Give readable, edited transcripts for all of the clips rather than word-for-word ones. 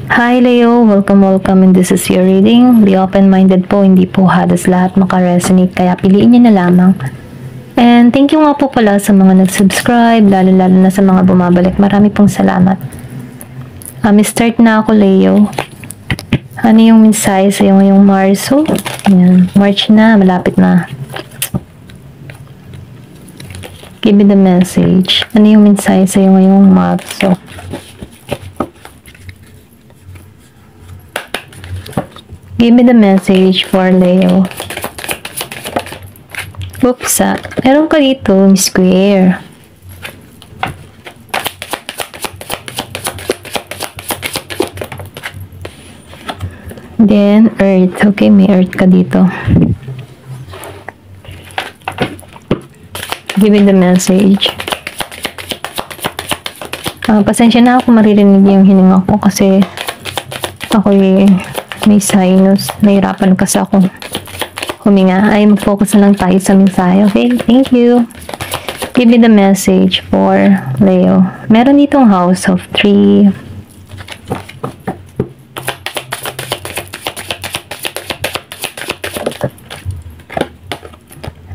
Hi Leo, welcome and this is your reading. Be open-minded po, hindi po halos lahat makaresonate kaya piliin niyo na lamang. And thank you nga po pala sa mga nag-subscribe, lalo-lalo na sa mga bumabalik. Marami pong salamat. Start na ako Leo. Ano yung mensahe sa iyo ngayong Marso? Ayan, March na, malapit na. Give me the message. Ano yung mensahe sa iyo ngayong Marso? Give me the message for Leo. Oops, meron ka dito, square. Then, earth. Okay, may earth ka dito. Give me the message. Pasensya na ako maririnig yung hininga ko kasi ako'y may sinus. Nahirapan kasi ako huminga. Ay, mag-focus na lang tayo sa mensahe. Okay? Thank you. Give me the message for Leo. Meron ditong House of 3.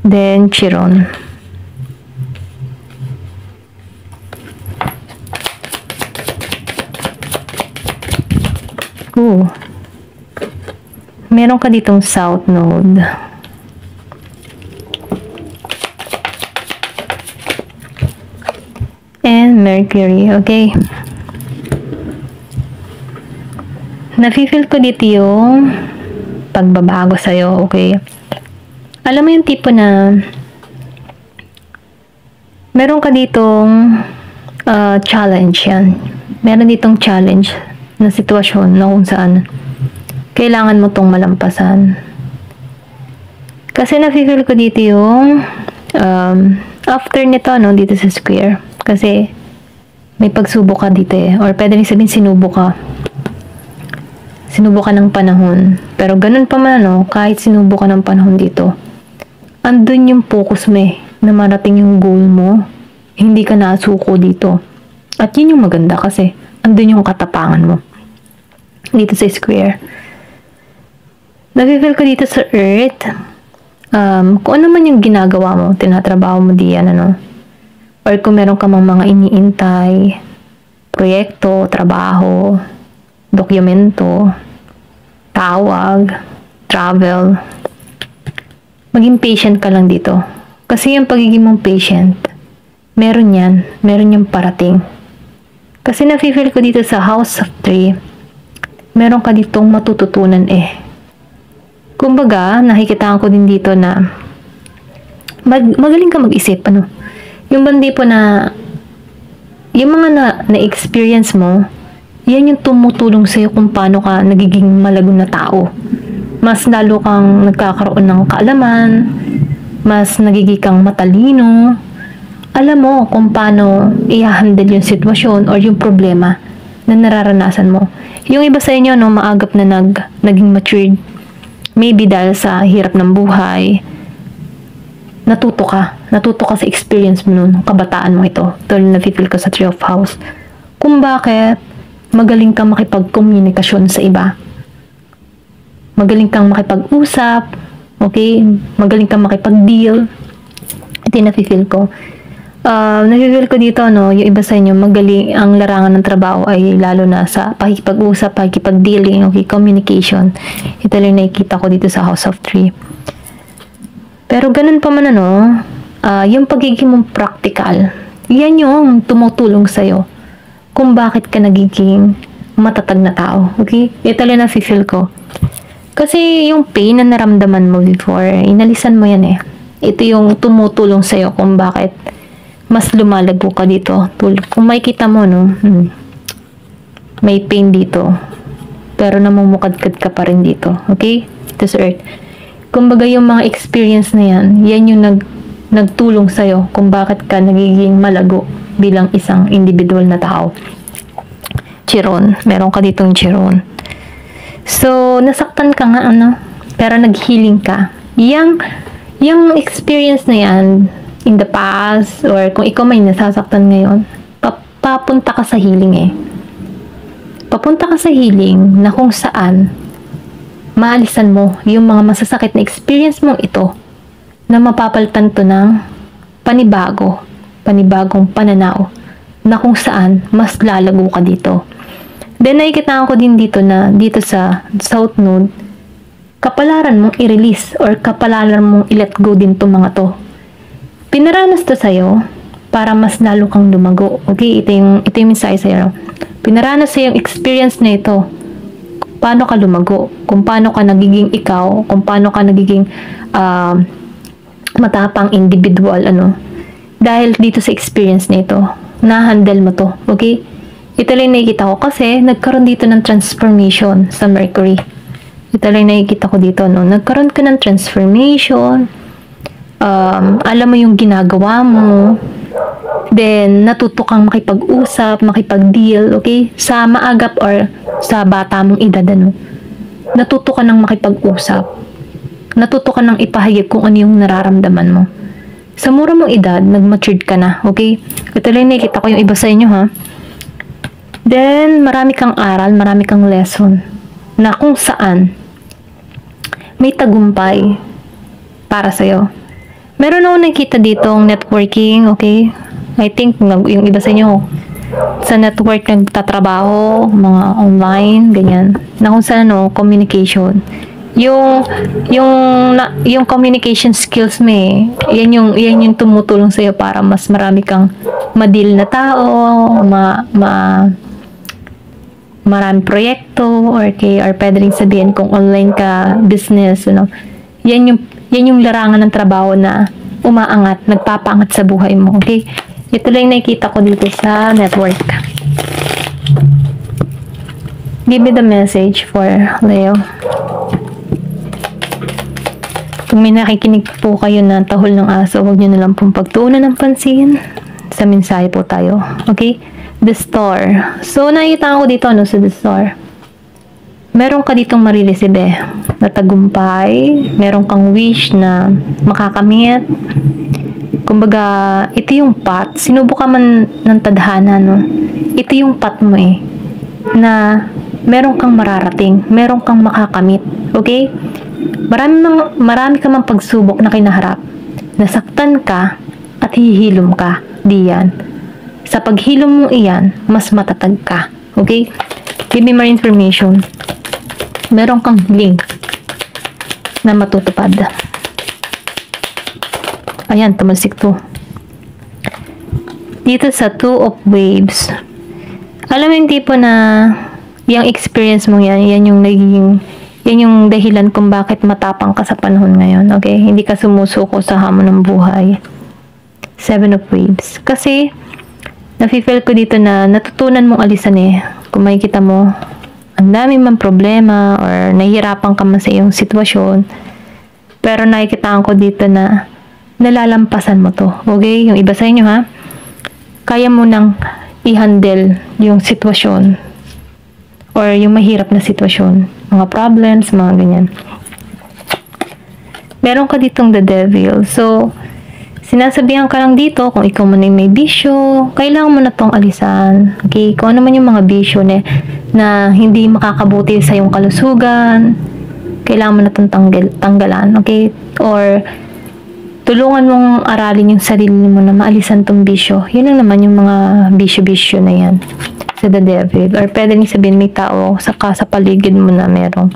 Then, Chiron. Ooh. Meron ka ditong South Node. And Mercury. Okay. Nafe-feel ko dito yung pagbabago sa'yo. Okay. Alam mo yung tipo na meron ka ditong challenge yan. Meron ditong challenge na sitwasyon na kung saan kailangan mo tong malampasan. Kasi nafe-feel ko dito yung after nito, no, dito sa square. Kasi may pagsubok ka dito eh. Or pwede rin sabihin sinubok ka. Sinubok ka ng panahon. Pero ganun pa man, no, kahit sinubok ka ng panahon dito, andun yung focus mo eh, na marating yung goal mo. Hindi ka nasuko dito. At yun yung maganda kasi andun yung katapangan mo. Dito sa square. Nafe-feel ko dito sa earth. Kung ano man yung ginagawa mo, tinatrabaho mo diyan, ano. Or kung meron ka mang mga iniintay, proyekto, trabaho, dokumento, tawag, travel, maging patient ka lang dito. Kasi yung pagiging mong patient, meron yan yung parating. Kasi nafe-feel ko dito sa House of 3, meron ka ditong matututunan eh. Kumbaga, nakikitaan ko din dito na magaling ka mag-isip, ano. Yung bandi po na yung mga na-experience mo, yan yung tumutulong sa'yo kung paano ka nagiging malago na tao. Mas lalo kang nagkakaroon ng kaalaman, mas nagiging kang matalino. Alam mo kung paano i-handle yung sitwasyon or yung problema na nararanasan mo. Yung iba sa inyo, no, maagap na naging matured. Maybe dahil sa hirap ng buhay, natuto ka sa experience mo nun, kabataan mo ito. Tulad na feel ko sa Three of House. Kung bakit magaling kang makipag-komunikasyon sa iba. Magaling kang makipag-usap, okay? Magaling kang makipag-deal. Ito yung nafe-feel ko. Nafe-feel ko dito, no, yung iba sa inyo, magaling ang larangan ng trabaho ay lalo na sa pakikipag-usap, pakikipag-dealing, okay, communication. Ito lang nakikita ko dito sa House of 3. Pero ganun pa man, ano, yung pagiging mong practical, yan yung tumutulong sa'yo kung bakit ka nagiging matatag na tao, okay? Ito lang nafe-feel ko. Kasi yung pain na naramdaman mo before, inalisan mo yan eh. Ito yung tumutulong sa'yo kung bakit mas lumalago ka dito. Kung makikita mo, no, may pain dito. Pero namumukadkad ka pa rin dito. Okay? Ito sa earth. Kumbaga yung mga experience na yan, yan yung nagtulong sa'yo kung bakit ka nagiging malago bilang isang individual na tao. Chiron. Meron ka ditong Chiron. So, nasaktan ka nga, ano? Pero nag-healing ka. Yung experience na yan, in the past, or kung ikaw may nasasaktan ngayon, papunta ka sa healing eh. Papunta ka sa healing na kung saan maalisan mo yung mga masasakit na experience mong ito na mapapalitan to ng panibagong pananaw na kung saan mas lalago ka dito. Then nakikita ko din dito na dito sa South Node, kapalaran mong i-release or kapalaran mong i-let go din to mga to. Pinaranas to sa'yo para mas lalo kang lumago. Okay, ito yung mensahe sa'yo. Pinaranas sa'yo yung experience na ito. Paano ka lumago? Kung paano ka nagiging ikaw, kung paano ka nagiging matapang individual, Dahil dito sa experience na ito, na-handle mo to. Okay? Ito lang nakikita ko kasi nagkaroon dito ng transformation sa Mercury. Ito lang nakikita ko dito, no? Nagkaroon ka ng transformation, alam mo yung ginagawa mo, then natuto kang makipag-usap, makipag-deal, okay? Sa maagap or sa bata mong edad, natuto ka ng makipag-usap, natuto ka ng ipahayag kung ano yung nararamdaman mo. Sa mura mong edad, nag-matured ka na, okay? Ito lang nakikita ko yung iba sa inyo, ha? Then, marami kang aral, marami kang lesson na kung saan may tagumpay para sa'yo. Meron ako nakita ditong networking, okay? I think yung iba sa inyo sa network nagtatrabaho, mga online, ganyan. Na kung saan communication. Yung communication skills mo yan yung tumutulong sa'yo para mas marami kang ma-deal na tao, maraming proyekto, or pwede rin sabihin kung online ka, business, yan yung larangan ng trabaho na umaangat, nagpapaangat sa buhay mo, okay? Ito lang nakikita ko dito sa network. Give me the message for Leo. Kung may nakikinig po kayo na tahol ng aso, huwag nyo na lang pong pagtuunan ng pansin. Sa mensahe po tayo, okay? The Star. So, nakikita ko dito, sa The Star. Meron ka ditong marireceive na tagumpay, meron kang wish na makakamit. Kumbaga, ito yung path. Sinubukan man ng tadhana, ito yung path mo na meron kang mararating, meron kang makakamit. Okay? Marami ka mang pagsubok na kinaharap. Nasaktan ka at hihilom ka. Diyan. Sa paghilom mo iyan, mas matatag ka. Okay? Give me more information. Meron kang link na matutupad. Ayan, tumalsik to. Dito sa Two of Waves. Alam mo yung tipo na yung experience mo yan yung dahilan kung bakit matapang ka sa panahon ngayon. Okay? Hindi ka sumusuko sa hamon ng buhay. Seven of Waves. Kasi, nafe-feel ko dito na natutunan mong alisan Kung makikita mo, ang dami mang problema or nahihirapan ka man sa iyong sitwasyon. Pero nakikitaan ko dito na nalalampasan mo to. Okay? Yung iba sa inyo, ha? Kaya mo nang i-handle yung sitwasyon or yung mahirap na sitwasyon. Mga problems, mga ganyan. Meron ka ditong the devil. So, sinasabihan ka lang dito kung ikaw man ay may bisyo, kailangan mo na tong alisan. Okay? Kung ano man yung mga bisyo na hindi makakabuti sa iyong kalusugan, kailangan mo na tong tanggalan. Okay? Or tulungan mong aralin yung sarili mo na maalisan tong bisyo. Yun lang naman yung mga bisyo-bisyo na yan sa the devil. Or pwede rin sabihin may tao sa paligid mo na merong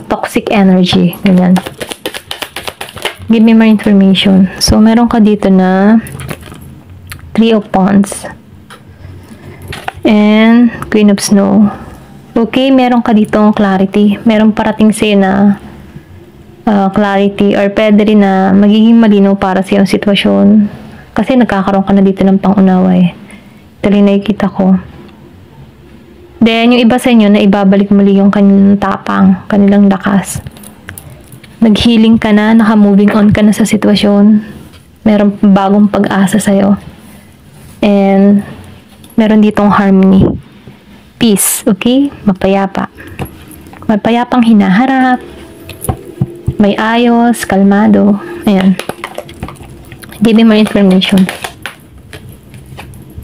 toxic energy. Ganyan. Give me more information. So, meron ka dito na Three of Wands and Queen of Snow. Okay, meron ka dito clarity. Meron parating sa'yo na clarity or pwede rin na magiging malinaw para sa iyong sitwasyon kasi nagkakaroon ka na dito ng pangunawa ito rin nakikita ko. Then yung iba sa inyo na ibabalik muli yung kanilang tapang, kanilang lakas. Nag-healing ka na, naka-moving on ka na sa sitwasyon, meron bagong pag-asa sa'yo, and meron ditong harmony, peace. Okay? Mapayapang hinaharap, may ayos, kalmado. Ayan. Give me more information.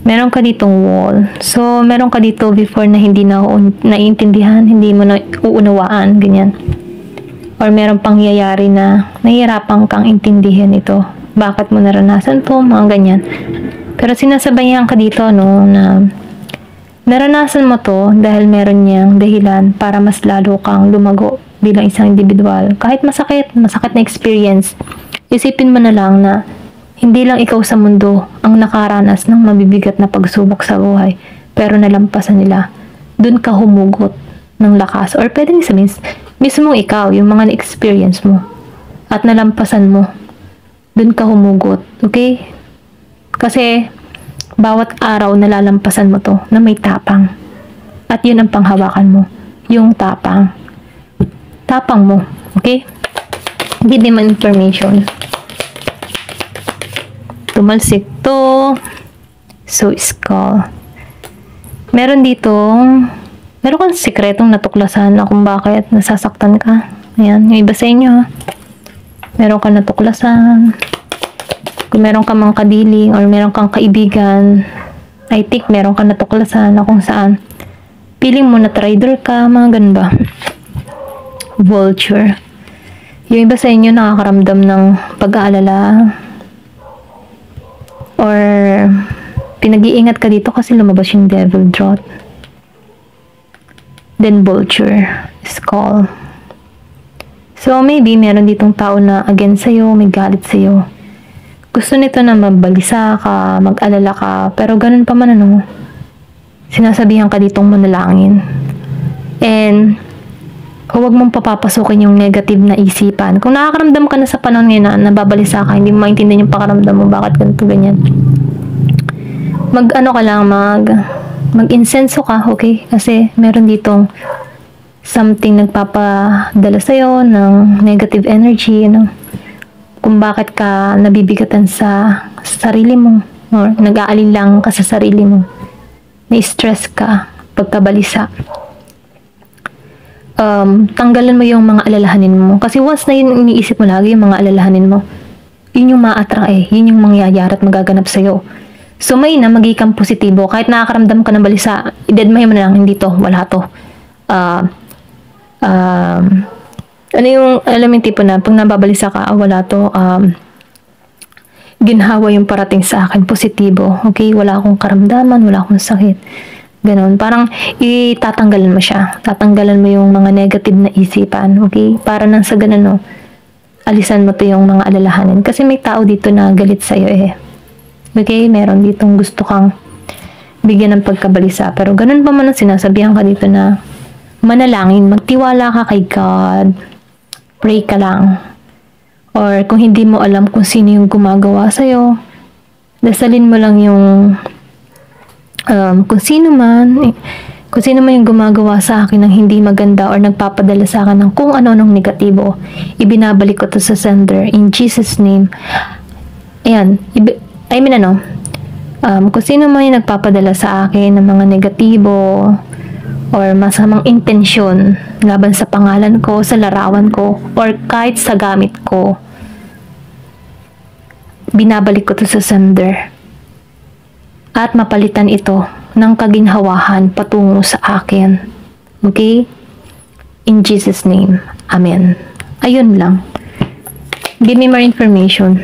Meron ka ditong wall. So, meron ka dito before na hindi na naiintindihan, hindi mo na uunawaan, ganyan. Or meron pangyayari na nahihirapan kang intindihan ito. Bakit mo naranasan to? Mga ganyan. Pero sinasabayan ka dito, no, na naranasan mo to dahil meron niyang dahilan para mas lalo kang lumago bilang isang individual. Kahit masakit na experience, isipin mo na lang na hindi lang ikaw sa mundo ang nakaranas ng mabibigat na pagsubok sa buhay, pero nalampasan nila. Doon ka humugot ng lakas. Or pwedeng sabihin, mismo ikaw, yung mga na-experience mo at nalampasan mo, doon ka humugot. Okay? Kasi, bawat araw nalalampasan mo to na may tapang. At yun ang panghawakan mo. Yung tapang. Tapang mo. Okay? Give them information. Tumalsik to. So, skull. Meron kang sikretong natuklasan na kung bakit nasasaktan ka. Ayan, yung iba sa inyo, ha? Meron kang natuklasan. Kung meron kang mga kadiling or meron kang kaibigan, I think meron kang natuklasan na kung saan feeling mo na trader ka, mga ganun ba? Vulture. Yung iba sa inyo nakakaramdam ng pag-aalala or pinag-iingat ka dito kasi lumabas yung devil drought. Then vulture, skull. So maybe meron ditong tao na against sa'yo, may galit sa'yo. Gusto nito na mabalisa ka, mag-alala ka, pero ganun pa man ano, sinasabihan ka ditong manalangin. And huwag mong papapasukin yung negative na isipan. Kung nakakaramdam ka na sa panahon ngayon na nababalisa ka, hindi mo maintindihan yung pakaramdam mo, bakit ganito, ganyan. Mag-insenso ka, okay? Kasi meron ditong something nagpapadala sa'yo ng negative energy, kung bakit ka nabibigatan sa sarili mo, or nag-aalinlang ka sa sarili mo, na-stress ka, pagkabalisa. Tanggalan mo yung mga alalahanin mo. Kasi once na yun iniisip mo lagi, yung mga alalahanin mo, yun yung ma-attract yun yung mangyayari at magaganap sa'yo. So may na, magiging positibo. Kahit nakakaramdam ka ng balisa, i-deadmay mo na lang, hindi to, wala to. Ano yung, alam yung tipo na, pag nababalisa ka, wala to, ginhawa yung parating sa akin, positibo. Okay, wala akong karamdaman, wala akong sakit. Ganon. Parang itatanggalan mo siya. Tatanggalan mo yung mga negative na isipan. Okay? Para nang sa ganun, no, alisan mo to yung mga alalahanin. Kasi may tao dito na galit sa'yo Okay? Meron ditong gusto kang bigyan ng pagkabalisa. Pero ganun pa man ang sinasabihan ka dito na manalangin, magtiwala ka kay God. Pray ka lang. Or kung hindi mo alam kung sino yung gumagawa sa'yo, dasalin mo lang yung kung sino man yung gumagawa sa akin ng hindi maganda or nagpapadala sa akin ng kung ano-anong negatibo, ibinabalik ko to sa sender in Jesus name. Ayan, kung sino man yung nagpapadala sa akin ng mga negatibo or masamang intensyon laban sa pangalan ko, sa larawan ko, or kahit sa gamit ko, binabalik ko to sa sender. At mapalitan ito ng kaginhawahan patungo sa akin. Okay? In Jesus' name. Amen. Ayun lang. Give me more information.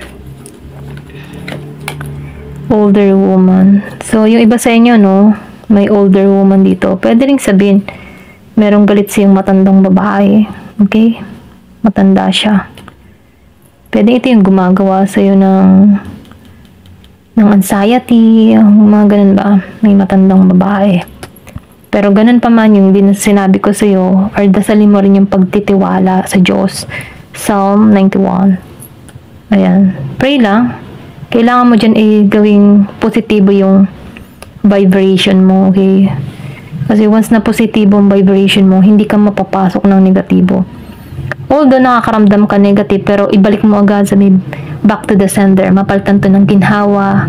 Older woman. So, yung iba sa inyo, no? May older woman dito. Pwede rin sabihin, merong galit siyang matandang babae. Okay? Matanda siya. Pwede ito yung gumagawa sa'yo ng anxiety, mga ganun ba? May matandang babae. Pero ganun pa man yung sinabi ko sa'yo, or dasalin mo rin yung pagtitiwala sa Diyos. Psalm 91. Ayan. Pray lang. Kailangan mo dyan gawing positibo yung vibration mo, okay? Kasi once na positibo ang vibration mo, hindi ka mapapasok ng negatibo. Although nakakaramdam ka negative, pero ibalik mo agad sa back to the sender. Mapalitan to ng ginhawa,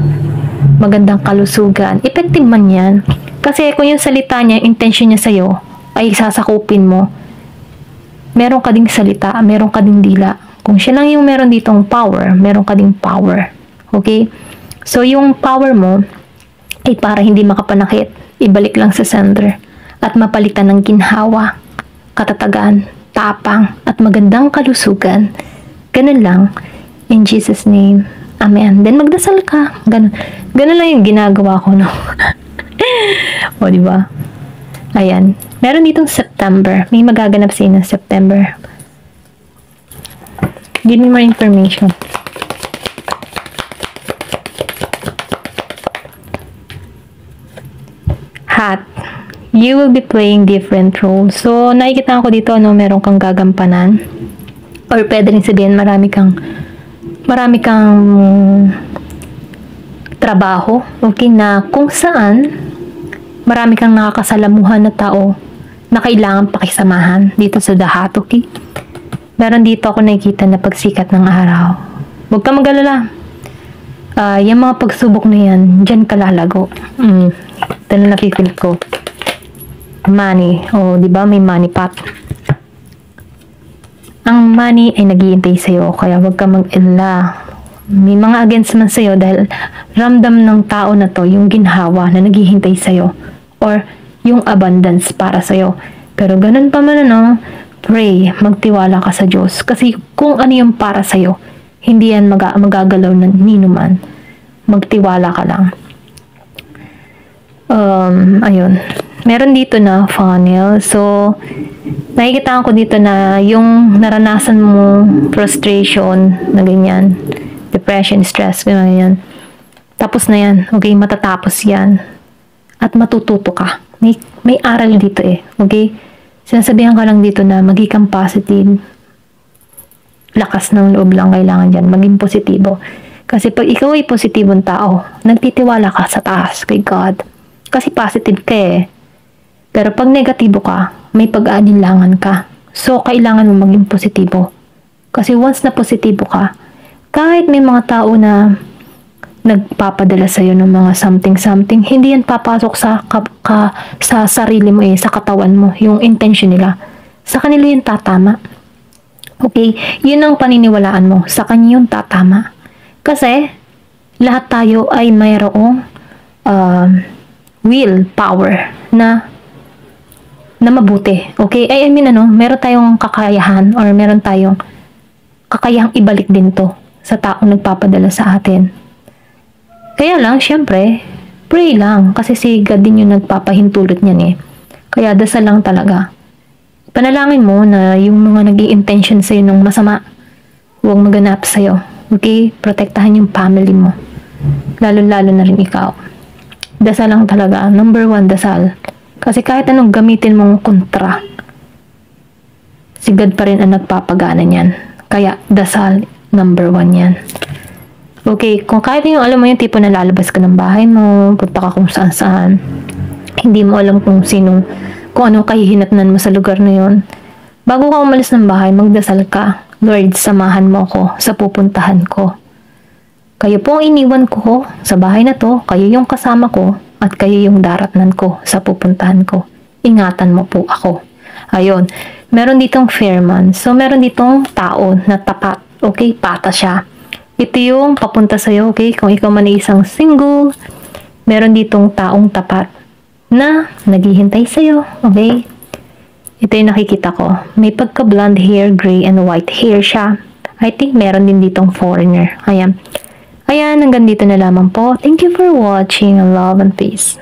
magandang kalusugan. Effective man yan. Kasi kung yung salita niya, intention niya sa'yo, ay sasakupin mo, meron ka ding salita, meron ka ding dila. Kung siya lang yung meron ditong power, meron ka ding power. Okay? So, yung power mo, ay para hindi makapanakit, ibalik lang sa sender at mapalitan ng ginhawa, katatagan, tapang at magandang kalusugan. Ganun lang. In Jesus' name. Amen. Then magdasal ka. Ganun. Ganun lang yung ginagawa ko, no? O, diba? Ayan. Meron ditong September. May magaganap sa inyo ng September. Give me more information. Hat. You will be playing different roles. So, nakikita ko dito, no, meron kang gagampanan. Or pwede rin sabihin, marami kang trabaho, okay, na kung saan marami kang nakakasalamuhan na tao na kailangan pakisamahan dito sa dahat, okay? Meron dito ako nakikita na pagsikat ng araw. Huwag ka mag-alala. Yung mga pagsubok na yan, dyan ka lalago. Ito na nakikita ko. Money. O, di ba may money pot? Ang money ay naghihintay sa'yo, kaya huwag ka mag-alala. May mga against man sa'yo dahil ramdam ng tao na to yung ginhawa na naghihintay sa'yo or yung abundance para sa'yo. Pero ganun pa man, ano, pray, magtiwala ka sa Diyos. Kasi kung ano yung para sa'yo, hindi yan magagalaw ng ninuman. Magtiwala ka lang. Ayun. Meron dito na funnel. So, nakikita ko dito na yung naranasan mo frustration na ganyan, depression, stress, ganyan. Tapos na yan. Okay, matatapos yan. At matututo ka. May aral dito eh. Okay? Sinasabihan ka lang dito na maging kang positive. Lakas ng loob lang kailangan dyan. Maging positibo. Kasi pag ikaw ay positibong tao, nagtitiwala ka sa taas kay God. Kasi positive ka eh. Pero pag negatibo ka, may pag-aalinlangan ka. So, kailangan mo maging positibo. Kasi once na positibo ka, kahit may mga tao na nagpapadala sa'yo ng mga something, hindi yan papasok sa sarili mo eh, sa katawan mo, yung intention nila. Sa kanila yung tatama. Okay? Yun ang paniniwalaan mo. Sa kanya yung tatama. Kasi, lahat tayo ay mayroong will, power na mabuti. Okay? I mean, meron tayong kakayahan or meron tayong kakayahang ibalik din to sa taong nagpapadala sa atin. Kaya lang, syempre, pray lang. Kasi si God din yung nagpapahintulot niyan eh. Kaya dasal lang talaga. Panalangin mo na yung mga nag-i-intention sa'yo ng masama, huwag maganap sa'yo. Okay? Protektahan yung family mo. Lalo-lalo na rin ikaw. Dasal lang talaga. Number 1, dasal. Kasi kahit anong gamitin mong kontra, si God pa rin ang nagpapagana niyan. Kaya dasal, number 1 yan. Okay, kung kahit yung alam mo yung tipo na lalabas ka ng bahay mo, punta ka kung saan-saan, hindi mo alam kung anong kahihinatnan mo sa lugar na yun, bago ka umalis ng bahay, magdasal ka. Lord, samahan mo ako sa pupuntahan ko. Kayo po ang iniwan ko sa bahay na to, kayo yung kasama ko, at kayo yung daratnan ko sa pupuntahan ko. Ingatan mo po ako. Ayun. Meron ditong fair man. So, meron ditong tao na tapat. Okay? Pata siya. Ito yung papunta sa'yo. Okay? Kung ikaw man ay isang single, meron ditong taong tapat na naghihintay sa'yo. Okay? Ito yung nakikita ko. May pagka-blonde hair, gray, and white hair siya. I think meron din ditong foreigner. Ayan. Ayan, hanggang dito na lamang po. Thank you for watching. Love and peace.